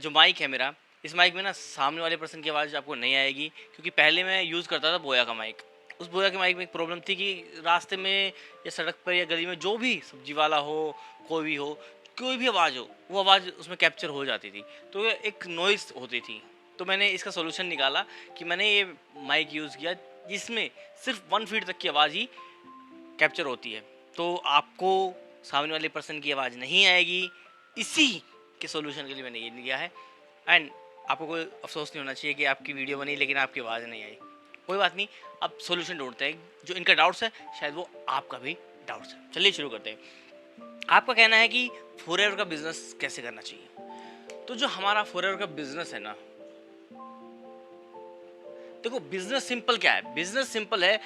जो माइक है मेरा, इस माइक में ना सामने वाले पर्सन की आवाज़ आपको नहीं आएगी, क्योंकि पहले मैं यूज़ करता था बोया का माइक। उस बोया के माइक में एक प्रॉब्लम थी कि रास्ते में या सड़क पर या गली में जो भी सब्जी वाला हो, कोई भी आवाज़ हो, वो आवाज़ उसमें कैप्चर हो जाती थी, तो एक नॉइज़ होती थी। तो मैंने इसका सॉल्यूशन निकाला कि मैंने ये माइक यूज़ किया जिसमें सिर्फ 1 फीट तक की आवाज़ ही कैप्चर होती है, तो आपको सामने वाले पर्सन की आवाज़ नहीं आएगी। इसी के सॉल्यूशन के लिए मैंने ये किया है। एंड आपको कोई अफसोस नहीं होना चाहिए कि आपकी वीडियो बनी लेकिन आपकी आवाज़ नहीं आई। कोई बात नहीं, अब सॉल्यूशन ढूंढते हैं। जो इनका डाउट्स है शायद वो आपका भी डाउट्स है। चलिए शुरू करते हैं। आपका कहना है कि फॉरएवर का बिजनेस कैसे करना चाहिए। तो जो हमारा फॉरएवर का बिजनेस है ना, देखो बिजनेस सिंपल क्या है। बिजनेस सिंपल है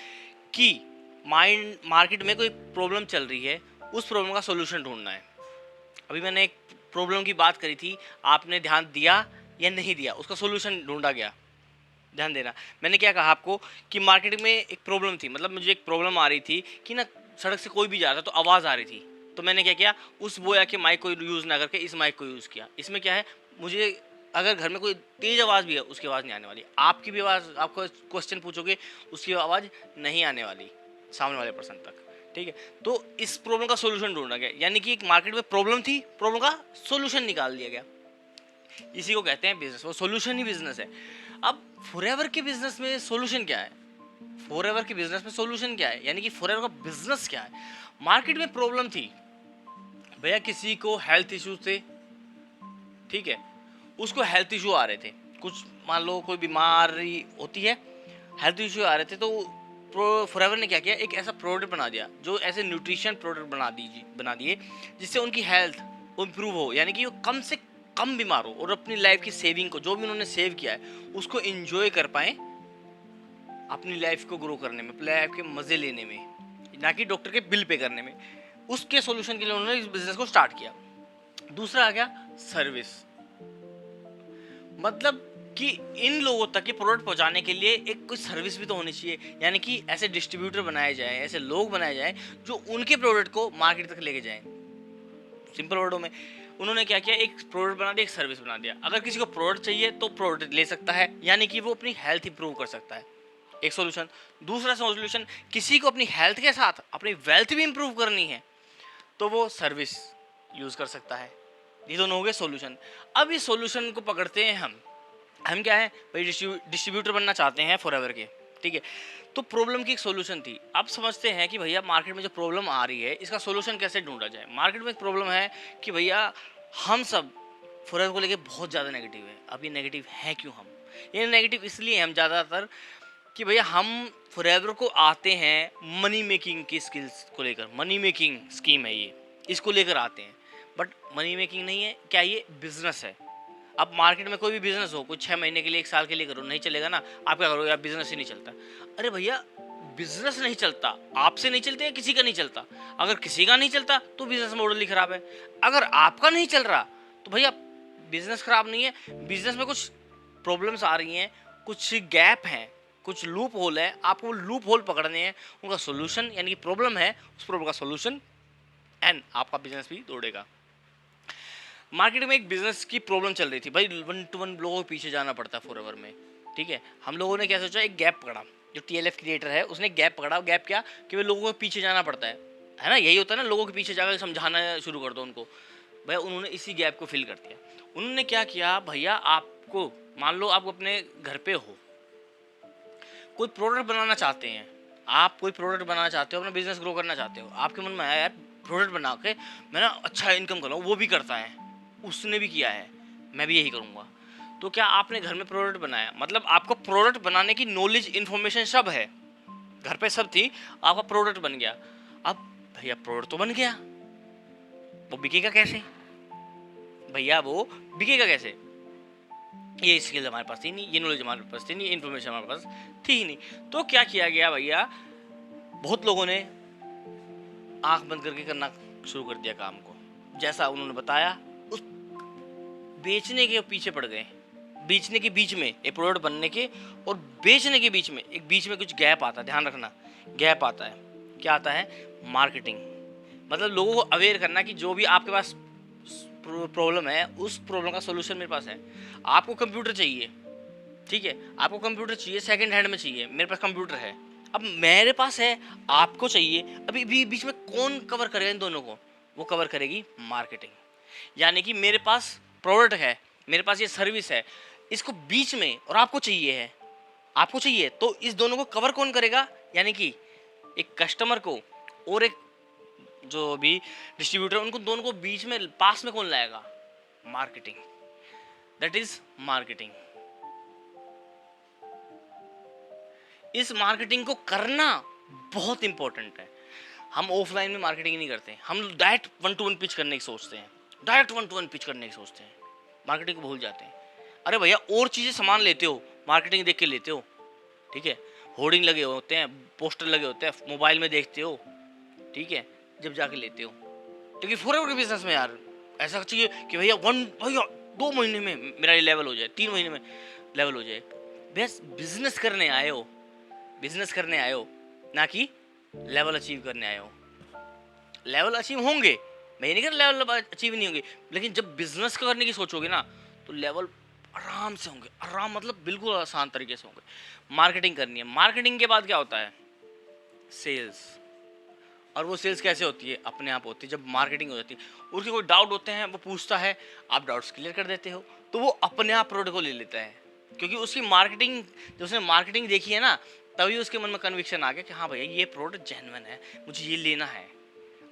कि मार्केट में कोई प्रॉब्लम चल रही है, उस प्रॉब्लम का सॉल्यूशन ढूंढना है। अभी मैंने एक प्रॉब्लम की बात करी थी, आपने ध्यान दिया या नहीं दिया, उसका सॉल्यूशन ढूंढा गया। ध्यान देना, मैंने क्या कहा आपको कि मार्केट में एक प्रॉब्लम थी, मतलब मुझे एक प्रॉब्लम आ रही थी कि ना सड़क से कोई भी जा रहा था तो आवाज़ आ रही थी। तो मैंने क्या किया, उस बोया के माइक को यूज़ ना करके इस माइक को यूज़ किया। इसमें क्या है, मुझे अगर घर में कोई तेज़ आवाज़ भी है उसकी आवाज़ नहीं आने वाली, आपकी भी आवाज़, आपको क्वेश्चन पूछोगे उसकी आवाज़ नहीं आने वाली सामने वाले पर्सन तक। ठीक है, तो इस प्रॉब्लम का सॉल्यूशन ढूंढा गया, यानी कि एक मार्केट में प्रॉब्लम थी, प्रॉब्लम का सॉल्यूशन निकाल दिया गया। इसी को कहते हैं बिजनेस, वो सॉल्यूशन ही बिजनेस है। अब फॉरएवर के बिजनेस में सॉल्यूशन क्या है, फॉरएवर के बिजनेस में सॉल्यूशन क्या है, यानी कि फॉरएवर का बिजनेस क्या है। मार्केट में प्रॉब्लम थी भैया, किसी को हेल्थ इश्यूज थे, ठीक है, उसको हेल्थ इशू आ रहे थे, कुछ मान लो कोई बीमारी होती है, हेल्थ इशू आ रहे थे, तो फॉरएवर ने क्या किया, एक ऐसा प्रोडक्ट बना दिया, जो ऐसे न्यूट्रिशन प्रोडक्ट बना दिए जिससे उनकी हेल्थ इम्प्रूव हो, यानी कि वो कम से कम बीमार हो और अपनी लाइफ की सेविंग को, जो भी उन्होंने सेव किया है उसको एंजॉय कर पाए, अपनी लाइफ को ग्रो करने में, अपनी लाइफ के मज़े लेने में, ना कि डॉक्टर के बिल पे करने में। उसके सॉल्यूशन के लिए उन्होंने इस बिजनेस को स्टार्ट किया। दूसरा आ गया सर्विस, मतलब कि इन लोगों तक ये प्रोडक्ट पहुंचाने के लिए एक कोई सर्विस भी तो होनी चाहिए, यानी कि ऐसे डिस्ट्रीब्यूटर बनाए जाए, ऐसे लोग बनाए जाए जो उनके प्रोडक्ट को मार्केट तक लेके जाएं। सिंपल वर्डों में उन्होंने क्या किया, एक प्रोडक्ट बना दिया, एक सर्विस बना दिया। अगर किसी को प्रोडक्ट चाहिए तो प्रोडक्ट ले सकता है, यानी कि वो अपनी हेल्थ इंप्रूव कर सकता है, एक सॉल्यूशन। दूसरा सॉल्यूशन, किसी को अपनी हेल्थ के साथ अपनी वेल्थ भी इंप्रूव करनी है तो वो सर्विस यूज़ कर सकता है। ये दोनों हो गए सॉल्यूशन। अब इस सॉल्यूशन को पकड़ते हैं हम क्या है भाई, डिस्ट्रीब्यूटर बनना चाहते हैं फॉरएवर के, ठीक है। तो प्रॉब्लम की एक सॉल्यूशन थी। अब समझते हैं कि भैया मार्केट में जो प्रॉब्लम आ रही है इसका सॉल्यूशन कैसे ढूंढा जाए। मार्केट में एक प्रॉब्लम है कि भैया हम सब फॉरएवर को लेके बहुत ज़्यादा नेगेटिव है। अब ये नेगेटिव है क्यों, हम ये नेगेटिव इसलिए हम ज़्यादातर कि भैया हम फॉरएवर को आते हैं मनी मेकिंग की स्किल्स को लेकर, मनी मेकिंग स्कीम है ये, इसको लेकर आते हैं। बट मनी मेकिंग नहीं है, क्या ये बिजनेस है। अब मार्केट में कोई भी बिजनेस हो, कुछ 6 महीने के लिए, 1 साल के लिए करो, नहीं चलेगा ना, आप क्या करोगे, आप बिजनेस ही नहीं चलता। अरे भैया बिजनेस नहीं चलता, आपसे नहीं चलते, किसी का नहीं चलता। अगर किसी का नहीं चलता तो बिजनेस मॉडल ही खराब है। अगर आपका नहीं चल रहा तो भैया बिजनेस खराब नहीं है, बिजनेस में कुछ प्रॉब्लम्स आ रही हैं, कुछ गैप हैं, कुछ लूप होल है, आपको लूप होल पकड़ने हैं, उनका सोल्यूशन, यानी कि प्रॉब्लम है उस प्रॉब्लम का सोल्यूशन, एंड आपका बिजनेस भी दौड़ेगा। मार्केट में एक बिजनेस की प्रॉब्लम चल रही थी भाई, 1 to 1 लोगों के पीछे जाना पड़ता है फॉरएवर में, ठीक है। हम लोगों ने क्या सोचा, एक गैप पकड़ा, जो TLF क्रिएटर है उसने गैप पकड़ा। गैप क्या कि भाई लोगों के पीछे जाना पड़ता है ना, यही होता है ना, लोगों के पीछे जाकर समझाना शुरू कर दो उनको। भैया उन्होंने इसी गैप को फिल कर दिया। उन्होंने क्या किया, भैया आपको मान लो आप अपने घर पे हो, कोई प्रोडक्ट बनाना चाहते हैं, आप कोई प्रोडक्ट बनाना चाहते हो, अपना बिजनेस ग्रो करना चाहते हो, आपके मन में आया यार प्रोडक्ट बना के मैं ना अच्छा इनकम कर लूँ, वो भी करता है, उसने भी किया है, मैं भी यही करूँगा। तो क्या आपने घर में प्रोडक्ट बनाया, मतलब आपको प्रोडक्ट बनाने की नॉलेज इन्फॉर्मेशन सब है, घर पे सब थी, आपका प्रोडक्ट बन गया। अब भैया प्रोडक्ट तो बन गया, वो बिकेगा कैसे भैया, वो बिकेगा कैसे, ये स्किल हमारे पास थी नहीं, ये नॉलेज हमारे पास थी नहीं, इन्फॉर्मेशन हमारे पास थी ही नहीं। तो क्या किया गया भैया, बहुत लोगों ने आंख बंद करके करना शुरू कर दिया काम को, जैसा उन्होंने बताया, उस बेचने के पीछे पड़ गए। बेचने के बीच में, एक प्रोडक्ट बनने के और बेचने के बीच में, एक बीच में कुछ गैप आता है, ध्यान रखना, गैप आता है। क्या आता है, मार्केटिंग, मतलब लोगों को अवेयर करना कि जो भी आपके पास प्रॉब्लम है उस प्रॉब्लम का सोल्यूशन मेरे पास है। आपको कंप्यूटर चाहिए, ठीक है, आपको कंप्यूटर चाहिए, सेकंड हैंड में चाहिए, मेरे पास कंप्यूटर है। अब मेरे पास है, आपको चाहिए, अभी बीच में कौन कवर करेगा इन दोनों को? वो कवर करेगी मार्केटिंग। यानी कि मेरे पास प्रोडक्ट है, मेरे पास ये सर्विस है, इसको बीच में और आपको चाहिए है, आपको चाहिए, तो इस दोनों को कवर कौन करेगा? यानी कि एक कस्टमर को और एक जो भी डिस्ट्रीब्यूटर, उनको दोनों को बीच में पास में कौन लाएगा? मार्केटिंग। That is marketing. इस मार्केटिंग को करना बहुत इंपॉर्टेंट है। हम ऑफलाइन में मार्केटिंग नहीं करते, हम डायरेक्ट 1-to-1 पिच करने की सोचते हैं, डायरेक्ट 1-to-1 पिच करने की सोचते हैं, मार्केटिंग को भूल जाते हैं। अरे भैया और चीज़ें सामान लेते हो, मार्केटिंग देख के लेते हो, ठीक है, होर्डिंग लगे होते हैं, पोस्टर लगे होते हैं, मोबाइल में देखते हो, ठीक है, जब जाके लेते हो। क्योंकि फॉरएवर के बिजनेस में यार ऐसा चाहिए कि भैया 2 महीने में मेरा ये लेवल हो जाए, 3 महीने में लेवल हो जाए। बस बिजनेस करने आए हो, बिजनेस करने आए हो, ना कि लेवल अचीव करने आए हो। लेवल अचीव होंगे, मैं ये नहीं कह रहा लेवल अचीव नहीं होंगे, लेकिन जब बिजनेस करने की सोचोगे ना तो लेवल आराम से होंगे, आराम मतलब बिल्कुल आसान तरीके से होंगे। मार्केटिंग करनी है, मार्केटिंग के बाद क्या होता है? सेल्स। और वो सेल्स कैसे होती है? अपने आप होती है जब मार्केटिंग हो जाती है। उसके कोई डाउट होते हैं वो पूछता है, आप डाउट्स क्लियर कर देते हो, तो वो अपने आप प्रोडक्ट को ले लेता है, क्योंकि उसकी मार्केटिंग, जब उसने मार्केटिंग देखी है ना, तभी उसके मन में कन्विक्शन आ गया कि हाँ भैया ये प्रोडक्ट जेन्युइन है, मुझे ये लेना है।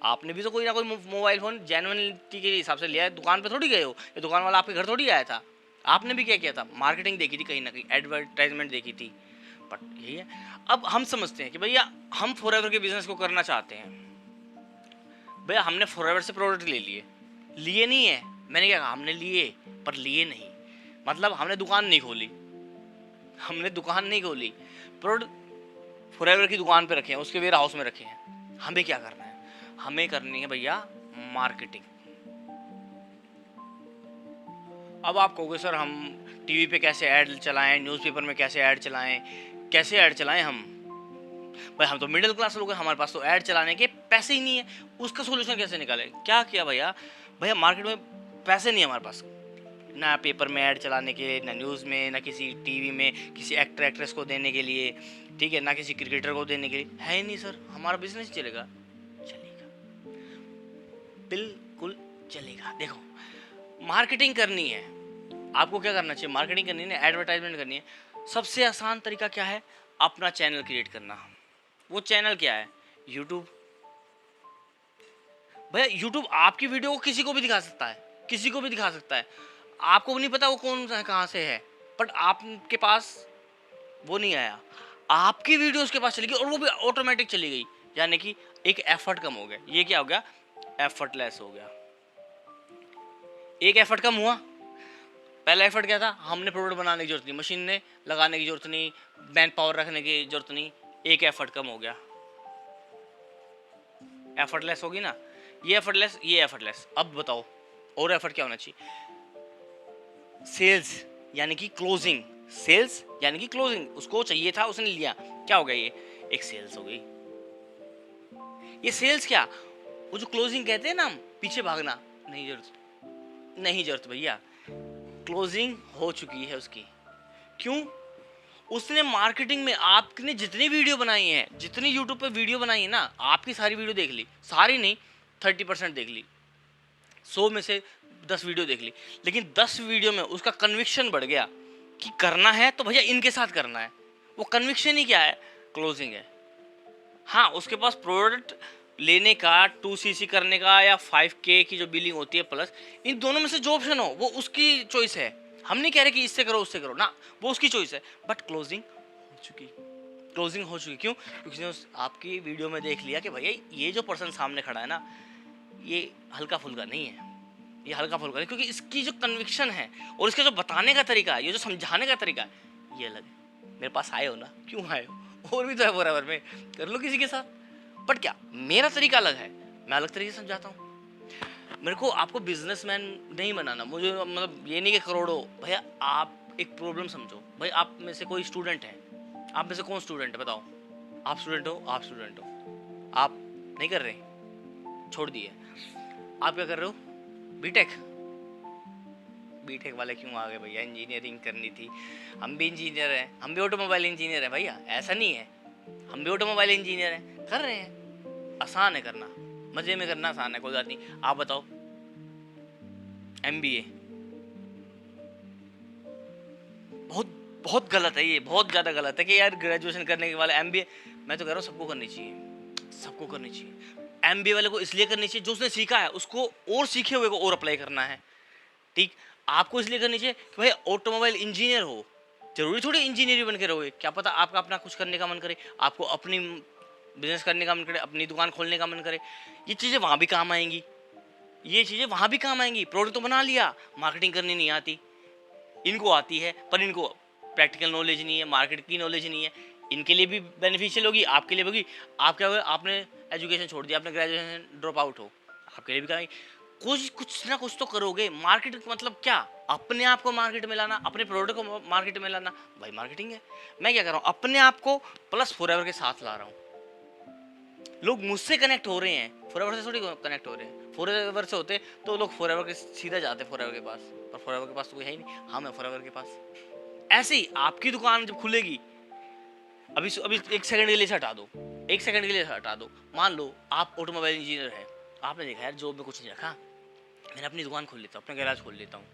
आपने भी तो कोई ना कोई मोबाइल फ़ोन जेन्युइनिटी के हिसाब से लिया है, दुकान पे थोड़ी गए हो, ये दुकान वाला आपके घर थोड़ी आया था। आपने भी क्या किया था? मार्केटिंग देखी थी, कहीं ना कहीं एडवर्टाइजमेंट देखी थी। बट यही है, अब हम समझते हैं कि भैया हम फॉरएवर के बिजनेस को करना चाहते हैं। भैया हमने फॉरएवर से प्रोडक्ट ले लिए, लिए नहीं है, मैंने क्या कहा? हमने लिए पर लिए नहीं, मतलब हमने दुकान नहीं खोली, हमने दुकान नहीं खोली, प्रोडक्ट फॉरएवर की दुकान पे रखे हैं, उसके वेयर हाउस में रखे हैं। हमें क्या करना है? हमें करनी है भैया मार्केटिंग। अब आप कहोगे सर हम टीवी पे कैसे ऐड चलाएं, न्यूज़पेपर में कैसे ऐड चलाएं, कैसे ऐड चलाएं हम? भाई हम तो मिडिल क्लास लोग हैं, हमारे पास तो ऐड चलाने के पैसे ही नहीं है, उसका सोल्यूशन कैसे निकालें? क्या किया भैया? भैया मार्केट में पैसे नहीं है हमारे पास, ना पेपर में ऐड चलाने के, ना न्यूज़ में, ना किसी टीवी में किसी एक्टर एक्ट्रेस को देने के लिए, ठीक है, ना किसी क्रिकेटर को देने के लिए, है ही नहीं सर। हमारा बिजनेस चलेगा? चलेगा, बिल्कुल चलेगा। देखो मार्केटिंग करनी है, आपको क्या करना चाहिए? मार्केटिंग करनी है, एडवर्टाइजमेंट करनी है। सबसे आसान तरीका क्या है? अपना चैनल क्रिएट करना। वो चैनल क्या है? यूट्यूब। भैया यूट्यूब आपकी वीडियो को किसी को भी दिखा सकता है, किसी को भी दिखा सकता है। आपको भी नहीं पता वो कौन सा है, कहाँ से है, बट आपके पास वो नहीं आया, आपकी वीडियो उसके पास चली गई और वो भी ऑटोमेटिक चली गई। यानी कि एक एफर्ट कम हो गया। ये क्या हो गया? एफर्टलेस हो गया। एक एफर्ट कम हुआ। पहला एफर्ट क्या था? हमने प्रोडक्ट बनाने की जरूरत नहीं, मशीन ने लगाने की जरूरत नहीं, मैन पावर रखने की जरूरत नहीं, एक एफर्ट कम हो गया। एफर्टलेस होगी ना, ये एफर्टलेस, ये एफर्टलेस। अब बताओ और एफर्ट क्या होना चाहिए? सेल्स यानी कि क्लोजिंग। सेल्स यानी कि क्लोजिंग, उसको चाहिए था, उसने लिया, क्या हो गया? ये एक सेल्स हो गई। ये सेल्स क्या? वो जो क्लोजिंग कहते हैं ना, हम पीछे भागना, नहीं जरूरत, नहीं जरूरत भैया, क्लोजिंग हो चुकी है उसकी। क्यों? उसने मार्केटिंग में आपने जितनी वीडियो बनाई है, जितनी यूट्यूब पे वीडियो बनाई है ना, आपकी सारी वीडियो देख ली, सारी नहीं 30% देख ली, 100 में से 10 वीडियो देख ली, लेकिन 10 वीडियो में उसका कन्विक्शन बढ़ गया कि करना है तो भैया इनके साथ करना है। वो कन्विक्शन ही क्या है? क्लोजिंग है। हाँ, उसके पास प्रोडक्ट लेने का, 2cc करने का या 5K की जो बिलिंग होती है प्लस, इन दोनों में से जो ऑप्शन हो वो उसकी चॉइस है। हम नहीं कह रहे कि इससे करो उससे करो ना, वो उसकी चॉइस है। बट क्लोजिंग हो चुकी, क्लोजिंग हो चुकी। क्यों? क्योंकि उसने आपकी वीडियो में देख लिया कि भैया ये जो पर्सन सामने खड़ा है ना, ये हल्का फुल्का नहीं है, ये हल्का फुल्का नहीं, क्योंकि इसकी जो कन्विक्शन है और इसका जो बताने का तरीका है, ये जो समझाने का तरीका है, ये अलग है। मेरे पास आए हो ना, क्यों आए हो? और भी तो है बराबर में, कर लो किसी के साथ। बट क्या, मेरा तरीका अलग है, मैं अलग तरीके से समझाता हूँ। मेरे को आपको बिजनेसमैन नहीं बनाना, मुझे मतलब ये नहीं कि करोड़ों। भैया आप एक प्रॉब्लम समझो, भाई आप में से कोई स्टूडेंट है, आप में से कौन स्टूडेंट है बताओ? आप स्टूडेंट हो, आप स्टूडेंट हो, आप नहीं कर रहे, छोड़ दिए, आप क्या कर रहे हो? बीटेक, बीटेक वाले क्यों आ गए भैया, इंजीनियरिंग करनी थी, हम भी इंजीनियर हैं, हम भी ऑटोमोबाइल इंजीनियर हैं भैया, ऐसा नहीं है, हम भी ऑटोमोबाइल इंजीनियर हैं, कर रहे हैं, आसान है करना, मजे में करना आसान है, कोई बात नहीं। आप बताओ एमबीए बहुत बहुत गलत है, ये बहुत ज़्यादा गलत है कि यार ग्रेजुएशन करने के बाद एमबीए, मैं तो कह रहा हूँ सबको करनी चाहिए, सबको करनी चाहिए। एमबीए वाले को इसलिए करनी चाहिए जो उसने सीखा है उसको और सीखे हुए को और अप्लाई करना है, ठीक। आपको इसलिए करनी चाहिए कि भाई ऑटोमोबाइल इंजीनियर हो, जरूरी थोड़ी इंजीनियर बन के रहोगे, क्या पता आपका अपना कुछ करने का मन करे, आपको अपनी बिजनेस करने का मन करे, अपनी दुकान खोलने का मन करे, ये चीज़ें वहाँ भी काम आएंगी, ये चीज़ें वहाँ भी काम आएंगी। प्रोडक्ट तो बना लिया, मार्केटिंग करनी नहीं आती, इनको आती है पर इनको प्रैक्टिकल नॉलेज नहीं है, मार्केट की नॉलेज नहीं है, इनके लिए भी बेनिफिशियल होगी, आपके लिए होगी। आप क्या होगा, आपने एजुकेशन छोड़ दिया, आपने ग्रेजुएशन ड्रॉप आउट हो, आपके लिए भी क्या, कुछ ना कुछ तो करोगे। मार्केट मतलब क्या, अपने आप को मार्केट में लाना, अपने प्रोडक्ट को मार्केट में लाना, भाई मार्केटिंग है। मैं क्या कर रहा हूँ, अपने आप को प्लस फॉरएवर के साथ ला रहा हूँ। लोग मुझसे कनेक्ट हो रहे हैं, फॉरएवर से थोड़ी कनेक्ट हो रहे हैं। फॉरएवर से होते तो लोग फॉरएवर के सीधा जाते फॉरएवर के पास, पर फॉरएवर के पास तो कोई है ही नहीं, हाँ मैं फॉरएवर के पास। ऐसे ही आपकी दुकान जब खुलेगी, अभी अभी एक सेकंड के लिए हटा दो, एक सेकंड के लिए हटा दो, मान लो आप ऑटोमोबाइल इंजीनियर है, आपने देखा यार जॉब में कुछ नहीं रखा, मैंने अपनी दुकान खोल लेता हूँ, अपना गैराज खोल लेता हूँ।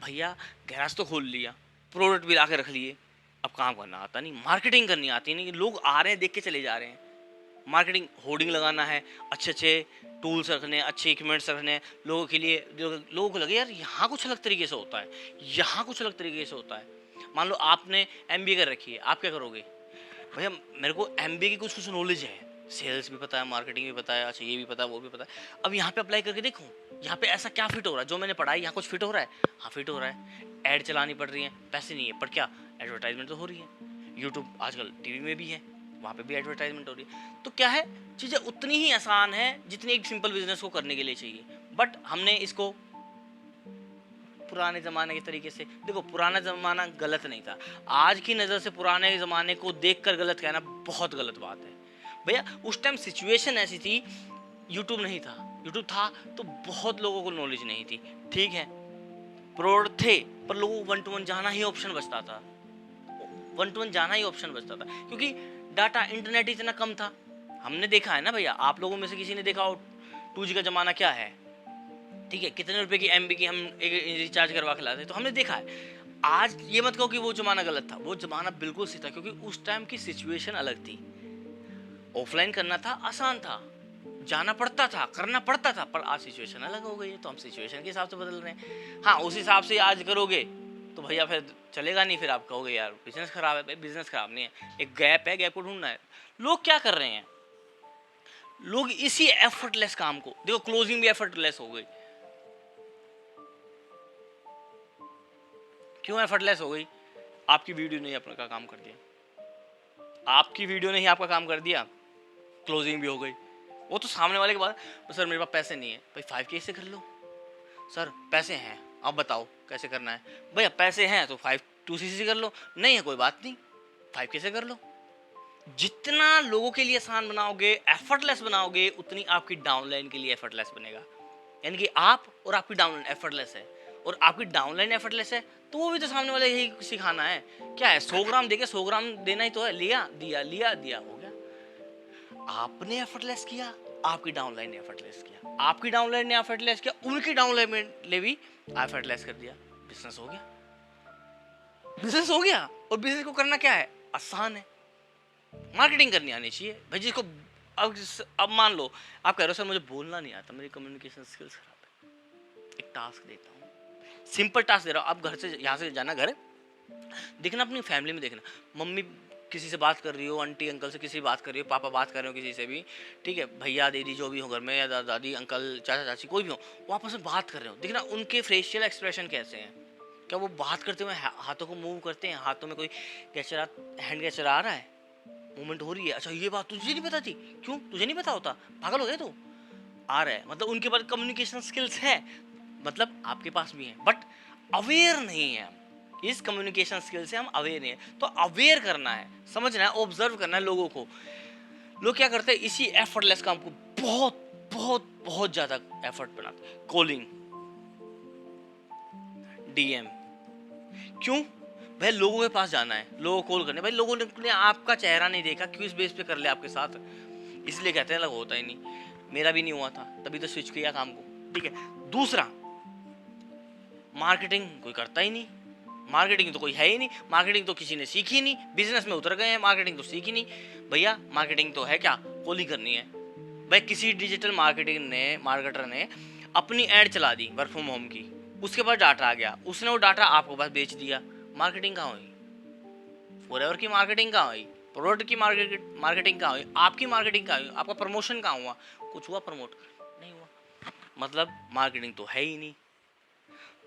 भैया गैराज तो खोल लिया, प्रोडक्ट भी ला के रख लिए, अब काम करना आता नहीं, मार्केटिंग करनी आती नहीं, लोग आ रहे हैं देख के चले जा रहे हैं। मार्केटिंग होर्डिंग लगाना है, अच्छे अच्छे टूल्स रखने हैं, अच्छे इक्विपमेंट्स रखने हैं लोगों के लिए, लोगों को लगे यार यहाँ कुछ अलग तरीके से होता है, यहाँ कुछ अलग तरीके से होता है। मान लो आपने एमबीए कर रखी है, आप क्या करोगे, भैया मेरे को एमबीए की कुछ कुछ नॉलेज है, सेल्स भी पता है, मार्केटिंग भी पता है, अच्छा ये भी पता है, वो भी पता है, अब यहाँ पे अप्लाई करके देखूँ यहाँ पे ऐसा क्या फिट हो रहा है, जो मैंने पढ़ा है यहाँ कुछ फिट हो रहा है, हाँ फिट हो रहा है। ऐड चलानी पड़ रही है, पैसे नहीं है, पर क्या एडवर्टाइजमेंट तो हो रही है, यूट्यूब आजकल टीवी में भी है, वहाँ पे भी एडवर्टाइजमेंट हो रही है। तो क्या है, चीज़ें उतनी ही आसान है जितनी एक सिंपल बिजनेस को करने के लिए चाहिए, बट हमने इसको पुराने ज़माने के तरीके से देखो। पुराना ज़माना गलत नहीं था, आज की नज़र से पुराने ज़माने को देखकर गलत कहना बहुत गलत बात है भैया। उस टाइम सिचुएशन ऐसी थी, यूट्यूब नहीं था, यूट्यूब था तो बहुत लोगों को नॉलेज नहीं थी, ठीक है, प्रोडक्ट थे पर लोगों को 1 to 1 जाना ही ऑप्शन बचता था, 1 to 1 जाना ही ऑप्शन बचता था, क्योंकि डाटा इंटरनेट इतना कम था। हमने देखा है ना भैया, आप लोगों में से किसी ने देखा हो 2G का ज़माना क्या है, ठीक है, कितने रुपए की एमबी की हम एक रिचार्ज करवा के लाते, तो हमने देखा है। आज ये मत कहो कि वो ज़माना गलत था, वो ज़माना बिल्कुल सही था, क्योंकि उस टाइम की सिचुएशन अलग थी। ऑफलाइन करना था, आसान था, जाना पड़ता था, करना पड़ता था, पर आज सिचुएशन अलग हो गई है, तो हम सिचुएशन के हिसाब से बदल रहे हैं। हाँ उस हिसाब से आज करोगे तो भैया फिर चलेगा नहीं, फिर आप कहोगे यार बिजनेस खराब है। भाई बिजनेस खराब नहीं है, एक गैप है, गैप को ढूंढना है। लोग क्या कर रहे हैं, लोग इसी एफर्टलेस काम को देखो, क्लोजिंग भी एफर्टलेस हो गई। क्यों एफर्टलेस हो गई, आपकी वीडियो ने अपना काम कर दिया, आपकी वीडियो ने ही आपका काम कर दिया, क्लोजिंग भी हो गई। वो तो सामने वाले के बाद, सर मेरे पास पैसे नहीं है, भाई 5K से कर लो, सर पैसे हैं आप बताओ कैसे करना है, भैया पैसे हैं तो 2CC से कर लो, नहीं है कोई बात नहीं 5K से कर लो। जितना लोगों के लिए आसान बनाओगे, एफर्टलेस बनाओगे, उतनी आपकी डाउनलाइन के लिए एफर्टलेस बनेगा। यानी कि आप और आपकी डाउनलाइन एफर्टलेस है, और आपकी डाउनलाइन एफर्टलेस है, तो वो भी तो सामने वाले यही सिखाना है। क्या है, 100 ग्राम देके 100 ग्राम देना ही तो है, लिया दिया, लिया दिया, हो गया। आपने एफर्टलेस किया, आपकी डाउनलाइन ने एफर्टलेस किया, आपकी डाउनलाइन ने एफर्टलेस किया, उनकी डाउनलाइन ने भी एफर्टलेस कर दिया, बिजनेस हो गया, बिजनेस हो गया। और बिजनेस को करना क्या है, आसान है, मार्केटिंग करनी आनी चाहिए भाई। जिसको अब मान लो आप कह रहे हो सर मुझे बोलना नहीं आता, मेरी कम्युनिकेशन स्किल्स खराब है, एक टास्क देता हूँ, सिंपल टास्क दे रहा हूँ। आप घर से यहाँ से जाना, घर देखना, अपनी फैमिली में देखना, मम्मी किसी से बात कर रही हो, आंटी अंकल से किसी से बात कर रही हो, पापा बात कर रहे हो किसी से भी, ठीक है, भैया दीदी जो भी हो घर में, या दादी अंकल चाचा चाची कोई भी हो, वो आपस में बात कर रहे हो, देखना उनके फेशियल एक्सप्रेशन कैसे हैं। क्या वो बात करते हुए हाथों को मूव करते हैं, हाथों में कोई गेस्चर, हैंड गेस्चर आ रहा है, मूवमेंट हो रही है, अच्छा ये बात तुझे नहीं पता थी, क्यों तुझे नहीं पता होता, पागल हो गए तू, आ रहा है, मतलब उनके पास कम्युनिकेशन स्किल्स है, मतलब आपके पास भी है, बट अवेयर नहीं है। इस कम्युनिकेशन स्किल से हम अवेयर नहीं है, तो अवेयर करना है, समझना है, ऑब्जर्व करना है लोगों को। लोग क्या करते हैं, इसी एफर्टलेस काम को बहुत बहुत बहुत ज्यादा एफर्ट बनाते हैं। Calling, DM. क्यों भाई? लोगों के पास जाना है, लोगों को कॉल करने। भाई लोगों ने आपका चेहरा नहीं देखा, क्यों इस बेस पे कर ले आपके साथ? इसलिए कहते हैं लग होता ही नहीं। मेरा भी नहीं हुआ था, तभी तो स्विच किया काम को। ठीक है। दूसरा, मार्केटिंग कोई करता ही नहीं। मार्केटिंग तो कोई है ही नहीं, मार्केटिंग तो किसी ने सीखी नहीं। बिजनेस में उतर गए हैं, मार्केटिंग तो सीखी नहीं। भैया मार्केटिंग तो है क्या? कॉलिंग करनी है। भाई किसी डिजिटल मार्केटर ने अपनी एड चला दी वर्क फ्रॉम होम की, उसके पास डाटा आ गया, उसने वो डाटा आपको पास बेच दिया। मार्केटिंग कहाँ हुई? फॉरएवर की मार्केटिंग कहाँ हुई? प्रोडक्ट की मार्केटिंग कहाँ हुई? आपकी मार्केटिंग कहाँ हुई? आपका प्रमोशन कहाँ हुआ? कुछ हुआ? प्रमोट नहीं हुआ। मतलब मार्केटिंग तो है ही नहीं।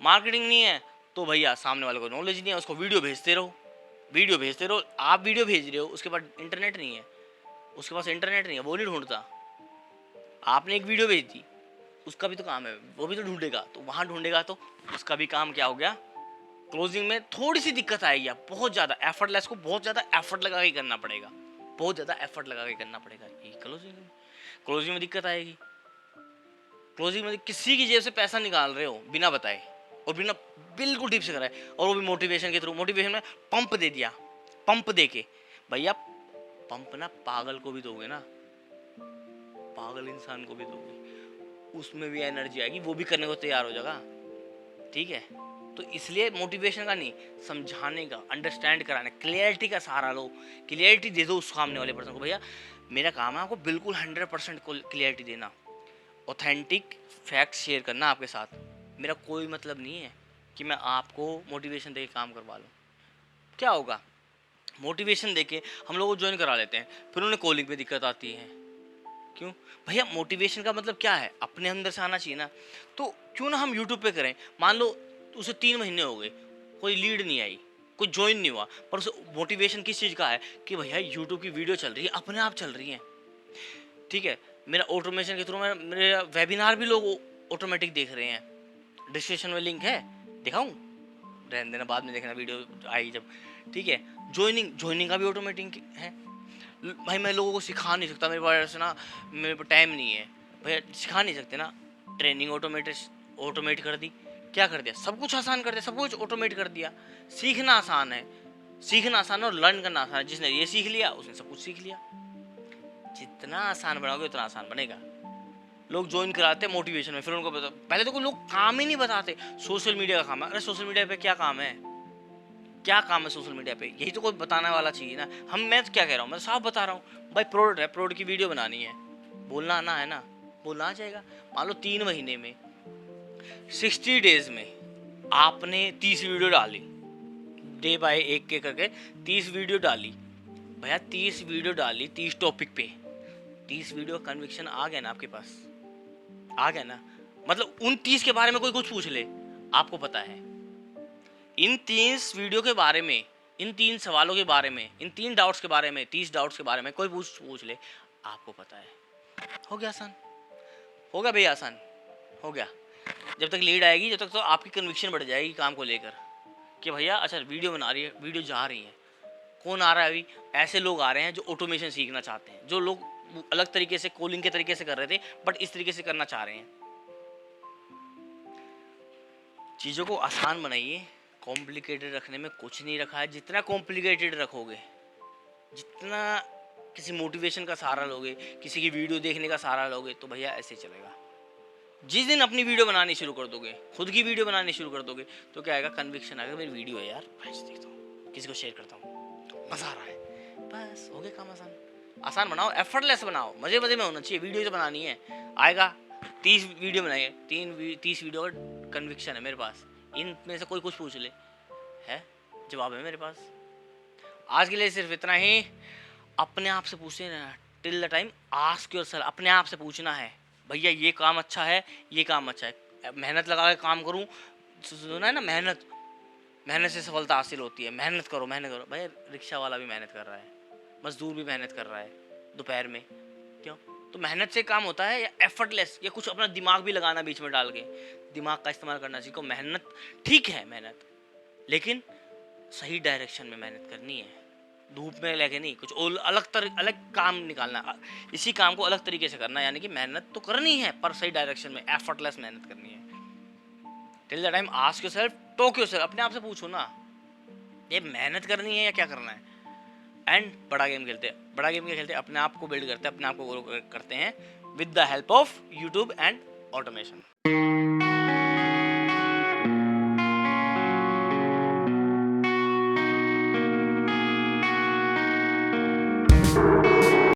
मार्केटिंग नहीं है तो भैया सामने वाले को नॉलेज नहीं है, उसको वीडियो भेजते रहो, वीडियो भेजते रहो। आप वीडियो भेज रहे हो, उसके पास इंटरनेट नहीं है, उसके पास इंटरनेट नहीं है, वो नहीं ढूंढता। आपने एक वीडियो भेज दी, उसका भी तो काम है, वो भी तो ढूंढेगा। तो वहाँ ढूंढेगा तो उसका भी काम क्या हो गया? क्लोजिंग में थोड़ी सी दिक्कत आएगी। आप बहुत ज़्यादा एफर्टलेस को बहुत ज़्यादा एफर्ट लगा के करना पड़ेगा, बहुत ज़्यादा एफर्ट लगा के करना पड़ेगा। यही क्लोजिंग में दिक्कत आएगी। क्लोजिंग में किसी की जेब से पैसा निकाल रहे हो बिना बताए और बिना बिल्कुल टिप से कराए, और वो भी मोटिवेशन के थ्रू। मोटिवेशन में पंप दे दिया, पंप दे के। भैया पंप ना पागल को भी दोगे ना, पागल इंसान को भी दोगे, उसमें भी एनर्जी आएगी, वो भी करने को तैयार हो जाएगा। ठीक है। तो इसलिए मोटिवेशन का नहीं, समझाने का, अंडरस्टैंड कराने, क्लियरिटी का सहारा लो। क्लियरिटी दे दो उस सामने वाले पर्सन को। भैया मेरा काम है आपको बिल्कुल 100% क्लियरिटी देना, ऑथेंटिक फैक्ट्स शेयर करना आपके साथ। मेरा कोई मतलब नहीं है कि मैं आपको मोटिवेशन दे के काम करवा लूँ। क्या होगा? मोटिवेशन दे के हम लोग को ज्वाइन करा लेते हैं, फिर उन्हें कॉलिंग पे दिक्कत आती है। क्यों? भैया मोटिवेशन का मतलब क्या है? अपने अंदर से आना चाहिए ना। तो क्यों ना हम यूट्यूब पे करें। मान लो उसे 3 महीने हो गए, कोई लीड नहीं आई, कोई ज्वाइन नहीं हुआ, पर उसे मोटिवेशन किस चीज़ का है कि भैया यूट्यूब की वीडियो चल रही है, अपने आप चल रही है। ठीक है। मेरा ऑटोमेशन के थ्रू मेरे वेबिनार भी लोग ऑटोमेटिक देख रहे हैं। डिस्क्रिप्शन में लिंक है, दिखाऊं? रहने देना, बाद में देखना वीडियो आई जब। ठीक है। ज्वाइनिंग का भी ऑटोमेटिक है। भाई मैं लोगों को सिखा नहीं सकता, मेरे पास ना, मेरे पास टाइम नहीं है। भैया सिखा नहीं सकते ना, ट्रेनिंग ऑटोमेट कर दी। क्या कर दिया? सब कुछ आसान कर दिया, सब कुछ ऑटोमेट कर दिया। सीखना आसान है, सीखना आसान है और लर्न करना आसान है। जिसने ये सीख लिया उसने सब कुछ सीख लिया। जितना आसान बनाओगे उतना आसान बनेगा। लोग ज्वाइन कराते हैं मोटिवेशन में, फिर उनको पहले तो कोई लोग काम ही नहीं बताते। सोशल मीडिया का काम है। अरे सोशल मीडिया पे क्या काम है? क्या काम है सोशल मीडिया पे? यही तो कोई बताने वाला चाहिए ना। मैं तो क्या कह रहा हूँ, मैं साफ बता रहा हूँ। भाई प्रोडक्ट है, प्रोडक्ट की वीडियो बनानी है, बोलना आना है ना, बोलना आ जाएगा। मान लो 3 महीने में 60 डेज में आपने 30 वीडियो डाली, डे बाय एक के करके 30 वीडियो डाली। भैया 30 वीडियो डाली 30 टॉपिक पे, 30 वीडियो कन्विक्शन आ गया ना आपके पास? आ गया ना? मतलब उन 30 के बारे में कोई कुछ पूछ ले, आपको पता है। इन 30 वीडियो के बारे में, इन 3 सवालों के बारे में, इन 3 डाउट्स के बारे में, 30 डाउट्स के बारे में कोई पूछ ले, आपको पता है। हो गया आसान, हो गया भैया आसान, हो गया। जब तक लीड आएगी, जब तक तो आपकी कन्विक्शन बढ़ जाएगी काम को लेकर कि भैया अच्छा वीडियो बना रही है, वीडियो जा रही है। कौन आ रहा है अभी? ऐसे लोग आ रहे हैं जो ऑटोमेशन सीखना चाहते हैं, जो लोग अलग तरीके से कॉलिंग के तरीके से कर रहे थे बट इस तरीके से करना चाह रहे हैं। चीज़ों को आसान बनाइए, कॉम्प्लिकेटेड रखने में कुछ नहीं रखा है। जितना कॉम्प्लिकेटेड रखोगे, जितना किसी मोटिवेशन का सहारा लोगे, किसी की वीडियो देखने का सहारा लोगे, तो भैया ऐसे चलेगा। जिस दिन अपनी वीडियो बनानी शुरू कर दोगे, खुद की वीडियो बनानी शुरू कर दोगे, तो क्या आएगा? कन्विक्शन आएगा, मेरी वीडियो है यार, भेज देता हूँ, किसी को शेयर करता हूँ, मज़ा आ रहा है, बस हो गया काम आसान। आसान बनाओ, एफर्टलेस बनाओ, मज़े मज़े में होना चाहिए। वीडियो जो बनानी है, आएगा 30 वीडियो बनाइए, 30 वीडियो का कन्विक्शन है मेरे पास। इनमें से कोई कुछ पूछ ले, है जवाब है मेरे पास। आज के लिए सिर्फ इतना ही। अपने आप से पूछते ना, till the time ask yourself, अपने आप से पूछना है भैया ये काम अच्छा है, ये काम अच्छा है, मेहनत लगा के काम करूँ। सुना है ना, मेहनत से सफलता हासिल होती है। मेहनत करो, मेहनत करो। भाई रिक्शा वाला भी मेहनत कर रहा है, मजदूर भी मेहनत कर रहा है दोपहर में, क्यों? तो मेहनत से काम होता है, या एफर्टलेस, या कुछ अपना दिमाग भी लगाना बीच में डाल के, दिमाग का इस्तेमाल करना सीखो। मेहनत ठीक है, मेहनत, लेकिन सही डायरेक्शन में मेहनत करनी है, धूप में लेके नहीं, कुछ अलग काम निकालना, इसी काम को अलग तरीके से करना। यानी कि मेहनत तो करनी है पर सही डायरेक्शन में, एफर्टलेस मेहनत करनी है। Till the time ask yourself, talk yourself, अपने आप से पूछो ना ये मेहनत करनी है या क्या करना है। एंड बड़ा गेम खेलते हैं, बड़ा गेम क्या खेलते हैं, अपने आप को बिल्ड करते हैं, अपने आप को ग्रो करते हैं with the help of YouTube and automation.